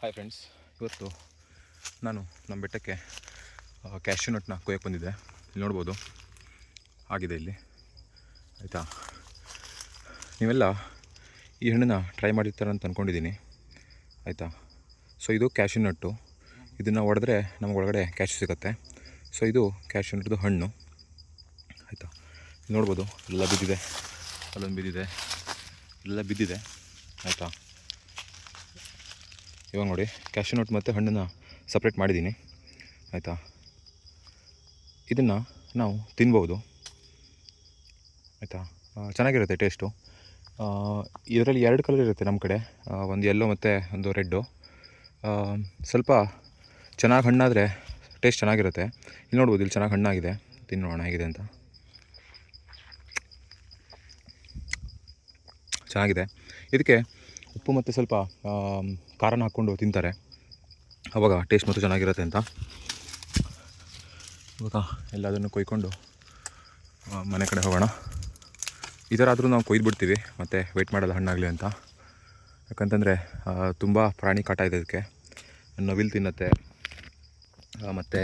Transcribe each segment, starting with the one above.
Hi friends, ಇವತ್ತು ನಾನು ನಮ್ಮ ಬೆಟ್ಟಕ್ಕೆ ಕ್ಯಾಶ್ಯೂ ನಟ್ನ ಕೊಯ್ಯಕ್ಕೆ ಬಂದಿದ್ದೆ. ಇಲ್ಲಿ ನೋಡ್ಬೋದು ಆಗಿದೆ ಇಲ್ಲಿ, ಆಯಿತಾ. ನೀವೆಲ್ಲ ಈ ಹಣ್ಣನ್ನು ಟ್ರೈ ಮಾಡಿರ್ತಾರೆ ಅಂತ ಅಂದ್ಕೊಂಡಿದ್ದೀನಿ, ಆಯಿತಾ. ಸೊ ಇದು ಕ್ಯಾಶ್ಯೂ ನಟ್ಟು. ಇದನ್ನು ಹೊಡೆದ್ರೆ ನಮಗೆ ಒಳಗಡೆ ಕ್ಯಾಶ್ಯೂ ಸಿಗುತ್ತೆ. ಸೊ ಇದು ಕ್ಯಾಶ್ಯೂ ನಟ್ದು ಹಣ್ಣು, ಆಯಿತಾ. ಇಲ್ಲಿ ನೋಡ್ಬೋದು ಎಲ್ಲ ಬಿದ್ದಿದೆ, ಅಲ್ಲೊಂದು ಬಿದ್ದಿದೆ, ಎಲ್ಲ ಬಿದ್ದಿದೆ, ಆಯಿತಾ. ಇವಾಗ ನೋಡಿ, ಕ್ಯಾಶ್ಯೂ ನಟ್ ಮತ್ತು ಹಣ್ಣನ್ನು ಸಪ್ರೇಟ್ ಮಾಡಿದ್ದೀನಿ, ಆಯಿತಾ. ಇದನ್ನು ನಾವು ತಿನ್ಬೋದು, ಆಯಿತಾ. ಚೆನ್ನಾಗಿರುತ್ತೆ ಟೇಸ್ಟು. ಇದರಲ್ಲಿ 2 ಕಲರ್ ಇರುತ್ತೆ ನಮ್ಮ ಕಡೆ, ಒಂದು ಯೆಲ್ಲೋ ಮತ್ತು ಒಂದು ರೆಡ್ಡು. ಸ್ವಲ್ಪ ಚೆನ್ನಾಗಿ ಹಣ್ಣಾದರೆ ಟೇಸ್ಟ್ ಚೆನ್ನಾಗಿರುತ್ತೆ. ಇಲ್ಲಿ ನೋಡ್ಬೋದು, ಇಲ್ಲಿ ಚೆನ್ನಾಗಿ ಹಣ್ಣಾಗಿದೆ, ತಿನ್ನೋಣ ಹೇಗಿದೆ ಅಂತ. ಚೆನ್ನಾಗಿದೆ. ಇದಕ್ಕೆ ಉಪ್ಪು ಮತ್ತು ಸ್ವಲ್ಪ ಖಾರನ ಹಾಕ್ಕೊಂಡು ತಿಂತಾರೆ, ಆವಾಗ ಟೇಸ್ಟ್ ಮತ್ತು ಚೆನ್ನಾಗಿರುತ್ತೆ ಅಂತ. ಇವಾಗ ಎಲ್ಲದನ್ನು ಕೊಯ್ಕೊಂಡು ಮನೆ ಕಡೆ ಹೋಗೋಣ. ಈ ಥರ ಆದರೂ ನಾವು ಕೊಯ್ದುಬಿಡ್ತೀವಿ ಮತ್ತು ವೆಯ್ಟ್ ಮಾಡೋದು ಹಣ್ಣಾಗಲಿ ಅಂತ. ಯಾಕಂತಂದರೆ ತುಂಬ ಪ್ರಾಣಿ ಕಾಟ ಇದೆ ಇದಕ್ಕೆ. ನವಿಲು ತಿನ್ನುತ್ತೆ, ಮತ್ತು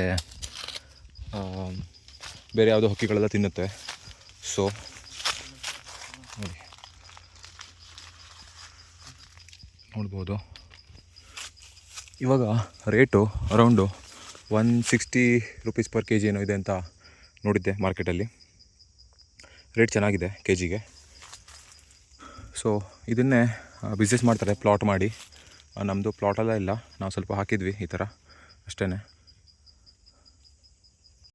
ಬೇರೆ ಯಾವುದೋ ಹಕ್ಕಿಗಳೆಲ್ಲ ತಿನ್ನುತ್ತೆ. ಸೊ ನೋಡಿ, ನೋಡ್ಬೋದು. ಇವಾಗ rate around 160 rupees per kg ಏನೋ ಇದೆ ಅಂತ ನೋಡಿದ್ದೆ ಮಾರ್ಕೆಟಲ್ಲಿ. ರೇಟ್ ಚೆನ್ನಾಗಿದೆ kgಗೆ. ಸೊ ಇದನ್ನೇ ಬಿಸ್ನೆಸ್ ಮಾಡ್ತಾರೆ ಪ್ಲಾಟ್ ಮಾಡಿ. ನಮ್ಮದು ಪ್ಲಾಟೆಲ್ಲ ಇಲ್ಲ, ನಾವು ಸ್ವಲ್ಪ ಹಾಕಿದ್ವಿ ಈ ಥರ ಅಷ್ಟೇ.